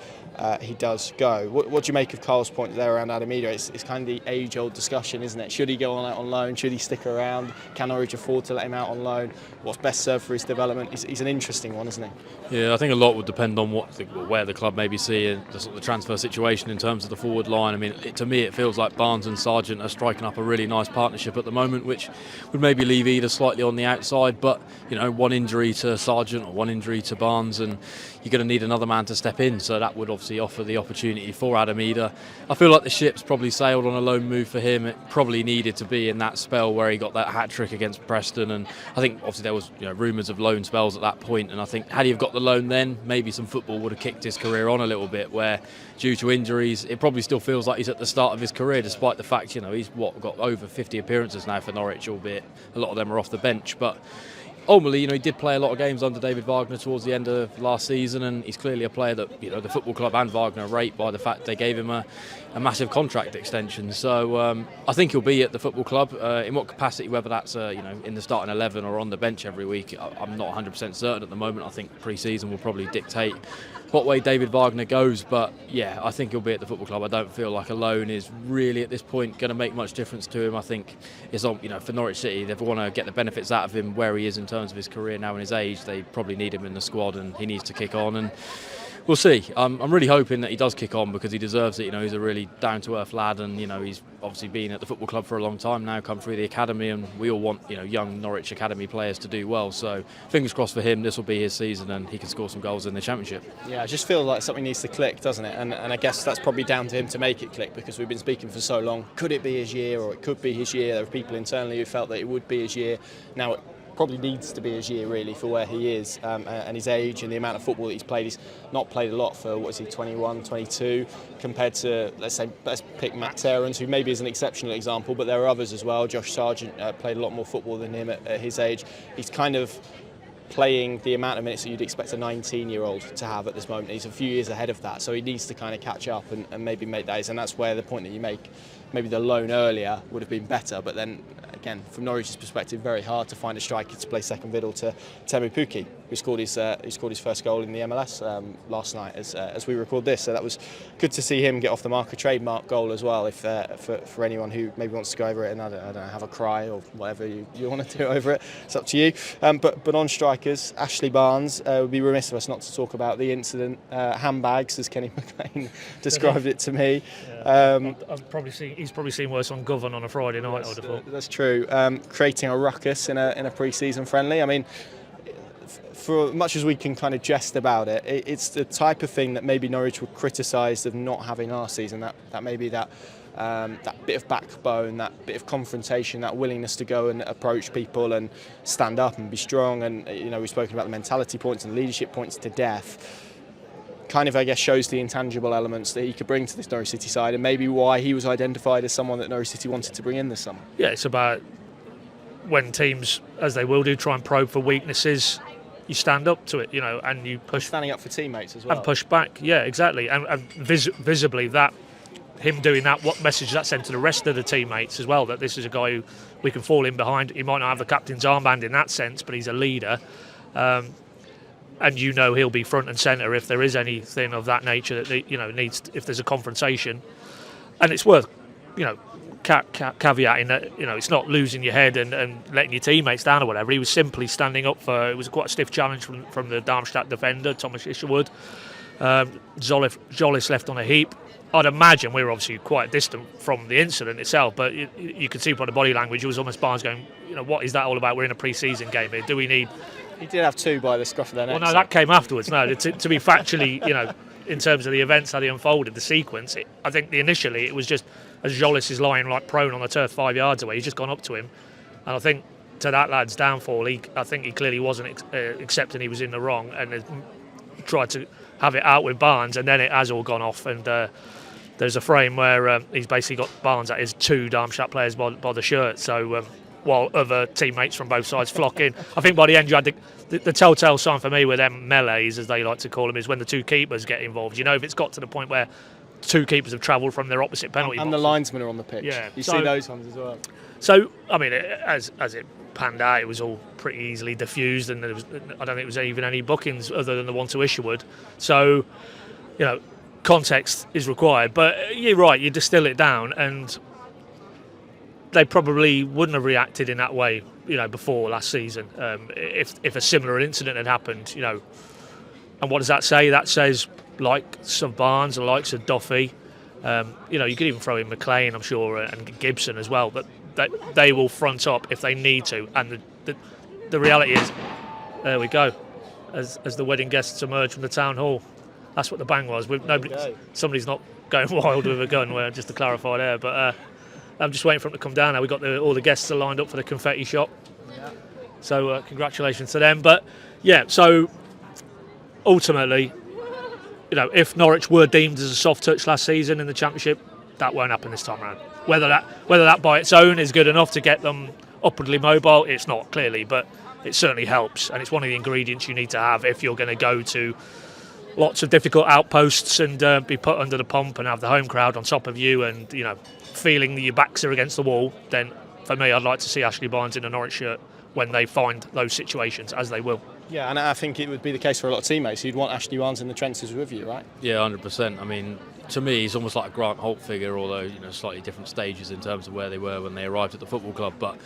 he does go. What do you make of Carl's point there around Adam Ida? It's kind of the age-old discussion, isn't it? Should he go out on loan? Should he stick around? Can Norwich afford to let him out on loan? What's best served for his development? He's an interesting one, isn't he? Yeah, I think a lot would depend on where the club maybe see the sort of transfer situation in terms of the forward line. I mean, to me, it feels like Barnes and Sargent are striking up a really nice partnership at the moment, which would maybe leave Ida slightly on the outside. But one injury to Sargent or one injury to Barnes, and you're going to need another man to step in. So that would obviously offer the opportunity for Adam Ida. I feel like the ship's probably sailed on a loan move for him. It probably needed to be in that spell where he got that hat-trick against Preston, and I think obviously there was rumours of loan spells at that point, and I think had he have got the loan then, maybe some football would have kicked his career on a little bit, where due to injuries it probably still feels like he's at the start of his career, despite the fact he's got over 50 appearances now for Norwich, albeit a lot of them are off the bench. But ultimately, he did play a lot of games under David Wagner towards the end of last season, and he's clearly a player that the football club and Wagner rate by the fact they gave him a massive contract extension. So I think he'll be at the football club. In what capacity, whether that's in the starting 11 or on the bench every week, I'm not 100% certain at the moment. I think pre-season will probably dictate what way David Wagner goes, but yeah, I think he'll be at the football club. I don't feel like a loan is really at this point going to make much difference to him. I think it's on, for Norwich City, they want to get the benefits out of him where he is in terms of his career now and his age. They probably need him in the squad, and he needs to kick on. And We'll see. I'm really hoping that he does kick on because he deserves it. You know, he's a really down-to-earth lad, and you know, he's obviously been at the football club for a long time now, come through the academy, and we all want, you know, young Norwich academy players to do well. So fingers crossed for him. This will be his season, and he can score some goals in the Championship. Yeah, I just feel like something needs to click, doesn't it? And I guess that's probably down to him to make it click, because we've been speaking for so long. Could it be his year, or it could be his year? There are people internally who felt that it would be his year. Now it probably needs to be his year, really, for where he is and his age and the amount of football that he's played. He's not played a lot for, 21, 22, compared to, let's pick Max Aarons, who maybe is an exceptional example, but there are others as well. Josh Sargent played a lot more football than him at his age. He's kind of playing the amount of minutes that you'd expect a 19-year-old to have at this moment. He's a few years ahead of that, so he needs to kind of catch up and maybe make that. And that's where the point that you make, maybe the loan earlier would have been better, but then again, from Norwich's perspective, very hard to find a striker to play second fiddle to Teemu Pukki, who scored his first goal in the MLS last night as we record this. So that was good to see him get off the mark, a trademark goal as well. If for anyone who maybe wants to go over it and I don't know, have a cry or whatever you want to do over it, it's up to you. But on strikers, Ashley Barnes, would be remiss of us not to talk about the incident, handbags, as Kenny McLean described it to me. Yeah, he's probably seen worse on Govan on a Friday night. I would have thought. That's true. Creating a ruckus in a pre-season friendly. I mean, for much as we can kind of jest about it, it's the type of thing that maybe Norwich would criticise of not having last season. That maybe that bit of backbone, that bit of confrontation, that willingness to go and approach people and stand up and be strong. And you know, we've spoken about the mentality points and leadership points to death. Kind of, I guess, shows the intangible elements that he could bring to this Norwich City side, and maybe why he was identified as someone that Norwich City wanted to bring in this summer. Yeah, it's about when teams, as they will do, try and probe for weaknesses, you stand up to it, you know, and you push. Standing up for teammates as well. And push back, yeah, exactly. And visibly, that him doing that, what message that sent to the rest of the teammates as well, that this is a guy who we can fall in behind. He might not have the captain's armband in that sense, but he's a leader. And you know he'll be front and centre if there is anything of that nature that, you know, needs, if there's a confrontation. And it's worth, you know, caveating that, you know, it's not losing your head and letting your teammates down or whatever. He was simply standing up for, it was quite a stiff challenge from the Darmstadt defender, Thomas Isherwood. Jolis left on a heap. I'd imagine we were obviously quite distant from the incident itself, but you could see by the body language, it was almost Barnes going, you know, what is that all about? We're in a pre-season game here. Do we need... He did have two by the scruff of their neck. Well, no, that came afterwards. No, to be factually, you know, in terms of the events how they unfolded, the sequence, I think initially it was just as Jolis is lying like prone on the turf 5 yards away, he's just gone up to him. And I think to that lad's downfall, I think he clearly wasn't accepting he was in the wrong and tried to have it out with Barnes, and then it has all gone off. And there's a frame where he's basically got Barnes at his two Darmstadt players by the shirt. So while other teammates from both sides flock in, I think by the end you had the telltale sign for me with them melees, as they like to call them, is when the two keepers get involved. You know, if it's got to the point where two keepers have travelled from their opposite penalty and boxes. the linesmen are on the pitch. Yeah, you see those ones as well. So, I mean, as it panned out, it was all pretty easily diffused, and I don't think there was even any bookings other than the one to Isherwood. So, you know, context is required. But you're right, you distill it down, and they probably wouldn't have reacted in that way, you know, before last season. If a similar incident had happened, you know, and what does that say? That says likes of Barnes, the likes of Duffy. You know, you could even throw in McLean, I'm sure, and Gibson as well. But they will front up if they need to. And the reality is, there we go, as the wedding guests emerge from the town hall. That's what the bang was. Somebody's not going wild with a gun, just to clarify there. But I'm just waiting for them to come down now. We've got all the guests are lined up for the confetti shot. Yeah. So congratulations to them. But yeah, so ultimately, you know, if Norwich were deemed as a soft touch last season in the Championship, that won't happen this time around. Whether that by its own is good enough to get them upwardly mobile, it's not, clearly, but it certainly helps, and it's one of the ingredients you need to have if you're going to go to lots of difficult outposts and be put under the pump and have the home crowd on top of you, and, you know, feeling that your backs are against the wall. Then for me, I'd like to see Ashley Barnes in a Norwich shirt when they find those situations, as they will. Yeah, and I think it would be the case for a lot of teammates. You'd want Ashley Barnes in the trenches with you, right? Yeah, 100%. I mean, to me, he's almost like a Grant Holt figure, although, you know, slightly different stages in terms of where they were when they arrived at the football club. But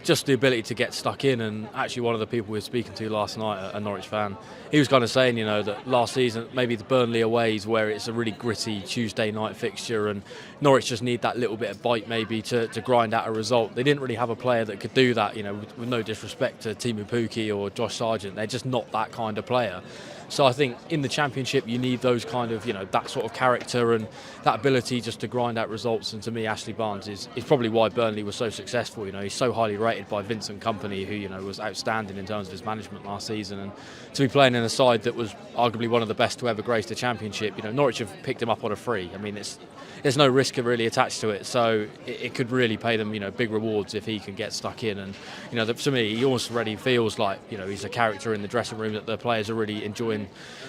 just the ability to get stuck in. And actually one of the people we were speaking to last night, a Norwich fan, he was kind of saying, you know, that last season maybe the Burnley aways where it's a really gritty Tuesday night fixture and Norwich just need that little bit of bite maybe to grind out a result. They didn't really have a player that could do that, you know, with no disrespect to Timu Pukki or Josh Sargent. They're just not that kind of player. So I think in the Championship you need those kind of, you know, that sort of character and that ability just to grind out results. And to me, Ashley Barnes is probably why Burnley was so successful. You know, he's so highly rated by Vincent Kompany, who, you know, was outstanding in terms of his management last season. And to be playing in a side that was arguably one of the best to ever grace the Championship, you know, Norwich have picked him up on a free. I mean, there's no risk really attached to it, so it could really pay them, you know, big rewards if he can get stuck in. And you know, to me, he almost already feels like, you know, he's a character in the dressing room that the players are really enjoying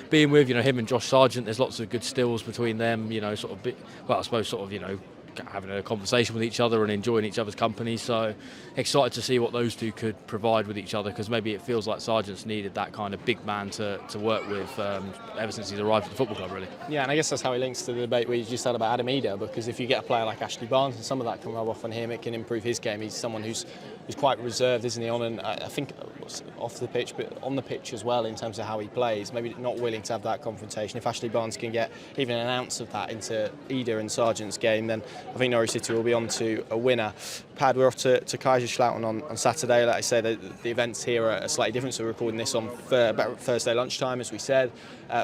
being with. You know, him and Josh Sargent, there's lots of good stills between them. You know, sort of, well, I suppose sort of, you know, having a conversation with each other and enjoying each other's company. So excited to see what those two could provide with each other, because maybe it feels like Sargent's needed that kind of big man to work with ever since he's arrived at the football club, really. Yeah, and I guess that's how he links to the debate we just had about Adam Eder, because if you get a player like Ashley Barnes and some of that can rub off on him, it can improve his game. He's someone who's quite reserved, isn't he, on, and I think off the pitch, but on the pitch as well in terms of how he plays, maybe not willing to have that confrontation. If Ashley Barnes can get even an ounce of that into Eder and Sargent's game, then I think Norwich City will be on to a winner. Pad, we're off to Kaiserslautern on Saturday. Like I say, the events here are slightly different, so we're recording this on about Thursday lunchtime, as we said.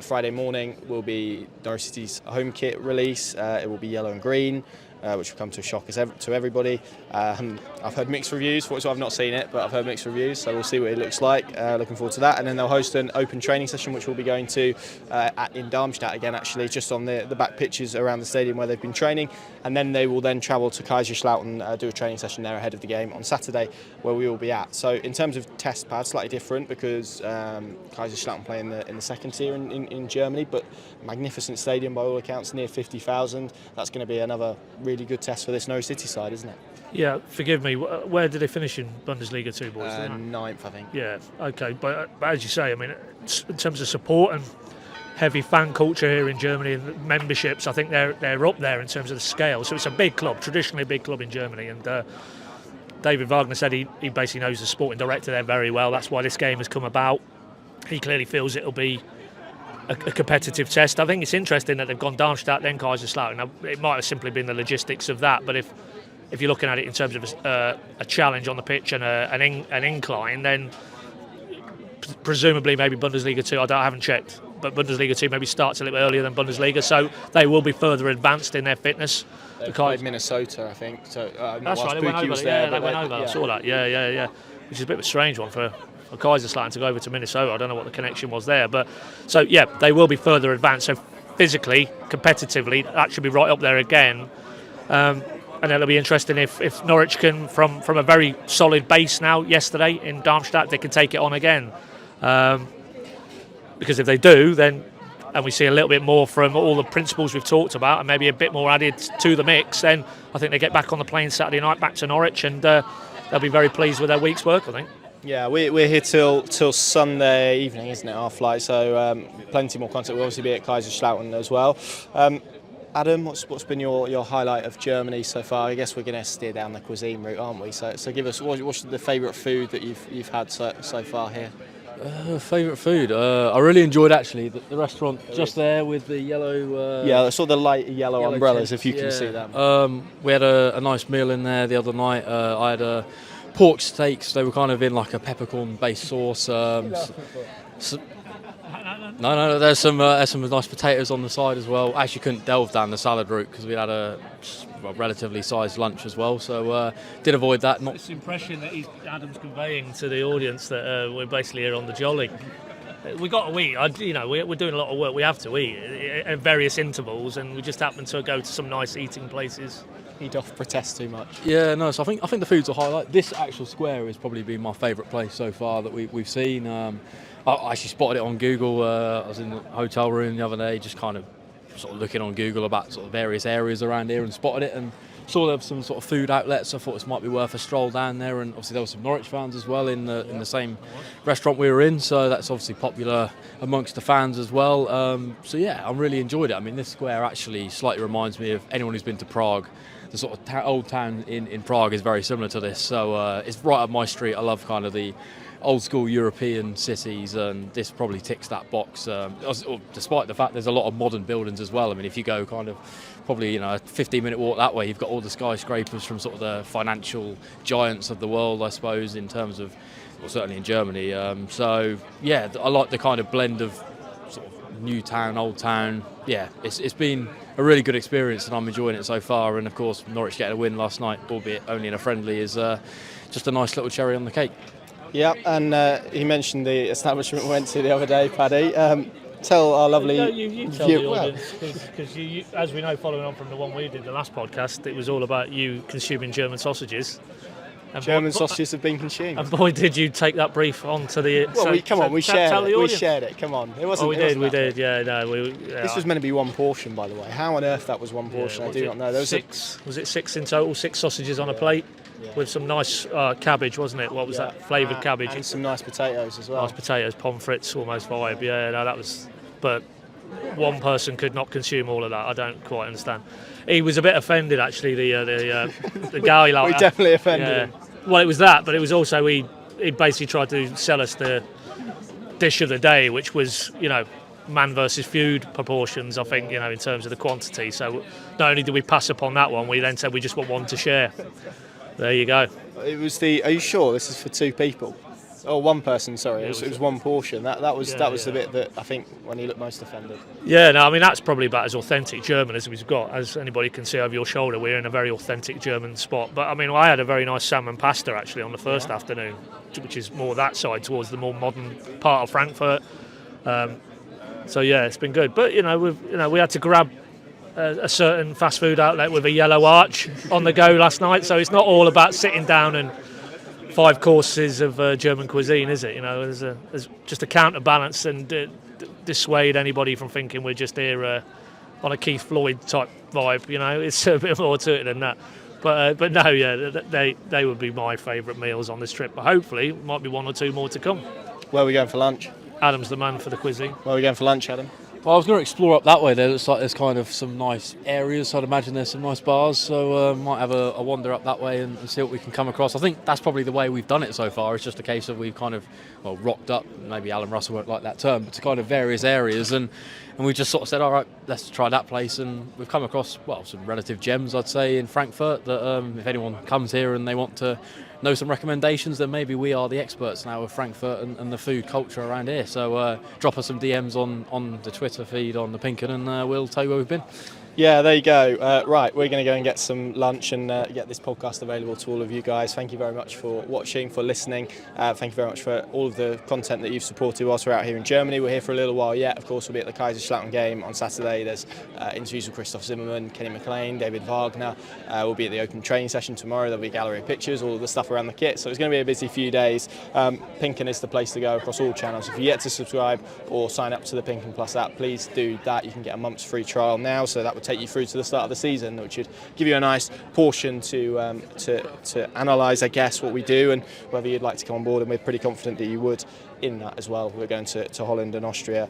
Friday morning will be Norwich City's home kit release. It will be yellow and green, which will come to a shock to everybody. I've heard mixed reviews, so I've not seen it, but I've heard mixed reviews, so we'll see what it looks like. Looking forward to that. And then they'll host an open training session, which we'll be going to in Darmstadt again, actually, just on the back pitches around the stadium where they've been training. And then they will then travel to Kaiserslautern, do a training session there ahead of the game on Saturday, where we will be at. So in terms of test pad, slightly different, because Kaiserslautern play in the second tier in Germany, but magnificent stadium by all accounts, near 50,000. That's going to be another really good test for this Norwich City side, isn't it? Yeah, forgive me, where did they finish in Bundesliga 2, boys? Ninth, I think. Yeah, okay, but as you say, I mean, in terms of support and heavy fan culture here in Germany and memberships, I think they're up there in terms of the scale. So it's a big club, traditionally a big club in Germany, and David Wagner said he basically knows the sporting director there very well. That's why this game has come about. He clearly feels it'll be a competitive test. I think it's interesting that they've gone Darmstadt, then Kaiserslautern. Now, it might have simply been the logistics of that, but if you're looking at it in terms of a challenge on the pitch and an incline, then presumably maybe Bundesliga 2, I haven't checked, but Bundesliga 2 maybe starts a little earlier than Bundesliga, so they will be further advanced in their fitness. They played Minnesota, I think. So that's right, they went over. They went over. I saw that. Yeah. Which is a bit of a strange one for Kaiserslautern to go over to Minnesota. I don't know what the connection was there, but so yeah, they will be further advanced. So physically, competitively, that should be right up there again. And it'll be interesting if Norwich can, from a very solid base now yesterday in Darmstadt, they can take it on again. Because if they do, then, and we see a little bit more from all the principles we've talked about, and maybe a bit more added to the mix, then I think they get back on the plane Saturday night back to Norwich, and they'll be very pleased with their week's work, I think. Yeah, we're here till Sunday evening, isn't it, our flight? So plenty more content. We'll obviously be at Kaiserslautern as well. Adam, what's been your highlight of Germany so far? I guess we're going to steer down the cuisine route, aren't we? So give us, what's the favourite food that you've had so far here? Favourite food? I really enjoyed actually the restaurant just there with the yellow. Yeah, sort of the light yellow umbrellas, if you can see them. We had a nice meal in there the other night. I had pork steaks. They were kind of in like a peppercorn-based sauce. No. There's some nice potatoes on the side as well. Actually, couldn't delve down the salad route because we had a relatively sized lunch as well, so did avoid that. This impression that Adam's conveying to the audience that we're basically here on the jolly. We got to eat. We're doing a lot of work. We have to eat at various intervals, and we just happen to go to some nice eating places. He doth protest too much. Yeah, no. So I think the food's a highlight. This actual square has probably been my favourite place so far that we've seen. I actually spotted it on Google. I was in the hotel room the other day, just kind of sort of looking on Google about sort of various areas around here, and spotted it and saw there were some sort of food outlets. I thought this might be worth a stroll down there, and obviously there were some Norwich fans as well in the same restaurant we were in, so that's obviously popular amongst the fans as well. So yeah, I really enjoyed it. I mean, this square actually slightly reminds me of anyone who's been to Prague. the sort of old town in Prague is very similar to this. So it's right up my street. I love kind of the old school European cities, and this probably ticks that box. Despite the fact there's a lot of modern buildings as well. I mean, if you go kind of probably a 15-minute walk that way, you've got all the skyscrapers from sort of the financial giants of the world, I suppose, in terms of, well, certainly in Germany. So yeah, I like the kind of blend of sort of new town, old town. Yeah, it's been a really good experience, and I'm enjoying it so far. And of course, Norwich getting a win last night, albeit only in a friendly, is just a nice little cherry on the cake. Yeah, and he mentioned the establishment we went to the other day, Paddy. Tell our lovely you tell the audience, because as we know, following on from the one we did the last podcast, it was all about you consuming German sausages. And German sausages have been consumed. And boy, did you take that brief onto the... Well, we shared it. Come on, it wasn't. We did. Yeah, no. This was meant to be one portion, by the way. How on earth that was one portion, I do not know. There was was it 6 in total? 6 sausages on a plate. With some nice cabbage, wasn't it? What was that? Flavoured cabbage. And some nice potatoes as well. Nice potatoes, pommes frites, almost vibe. Yeah, no, that was... But one person could not consume all of that. I don't quite understand. He was a bit offended, actually, the guy. Like, we definitely offended him. Well, it was that, but it was also he basically tried to sell us the dish of the day, which was, man versus food proportions, I think, in terms of the quantity. So not only did we pass upon that one, we then said we just want one to share. There you go. It was are you sure this is for 2 people? Oh, one person, sorry. It was one portion. That was the bit that I think when he looked most offended. Yeah, no, I mean, that's probably about as authentic German as we've got. As anybody can see over your shoulder, we're in a very authentic German spot. But I mean, I had a very nice salmon pasta actually on the first afternoon, which is more that side towards the more modern part of Frankfurt. So yeah, it's been good. But we had to grab a certain fast food outlet with a yellow arch on the go last night. So it's not all about sitting down and 5 courses of German cuisine, is it? There's just a counterbalance and dissuade anybody from thinking we're just here on a Keith Floyd type vibe. It's a bit more to it than that. But no, yeah, they would be my favourite meals on this trip. But hopefully, might be 1 or 2 more to come. Where are we going for lunch? Adam's the man for the cuisine. Where are we going for lunch, Adam? Well, I was going to explore up that way. There looks like there's kind of some nice areas, so I'd imagine there's some nice bars, so might have a wander up that way and see what we can come across. I think that's probably the way we've done it so far. It's just a case of we've kind of rocked up, maybe Alan Russell won't like that term, but to kind of various areas, and we just sort of said, all right, let's try that place, and we've come across, some relative gems, I'd say, in Frankfurt, that if anyone comes here and they want to know some recommendations, then maybe we are the experts now of Frankfurt and the food culture around here. So drop us some DMs on the Twitter feed on the PinkUn, and we'll tell you where we've been. Yeah, there you go. Right, we're going to go and get some lunch and get this podcast available to all of you guys. Thank you very much for watching, for listening. Thank you very much for all of the content that you've supported whilst we're out here in Germany. We're here for a little while yet. Of course, we'll be at the Kaiserslautern game on Saturday. There's interviews with Christoph Zimmermann, Kenny McLean, David Wagner. We'll be at the open training session tomorrow. There'll be a gallery of pictures, all of the stuff around the kit. So it's going to be a busy few days. PinkUn is the place to go across all channels. If you're yet to subscribe or sign up to the PinkUn Plus app, please do that. You can get a month's free trial now, so that would take you through to the start of the season, which would give you a nice portion to analyse, I guess, what we do and whether you'd like to come on board, and we're pretty confident that you would in that as well. We're going to Holland and Austria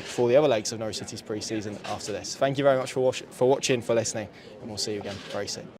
for the other legs of Norwich City's pre-season after this. Thank you very much for watching, for listening, and we'll see you again very soon.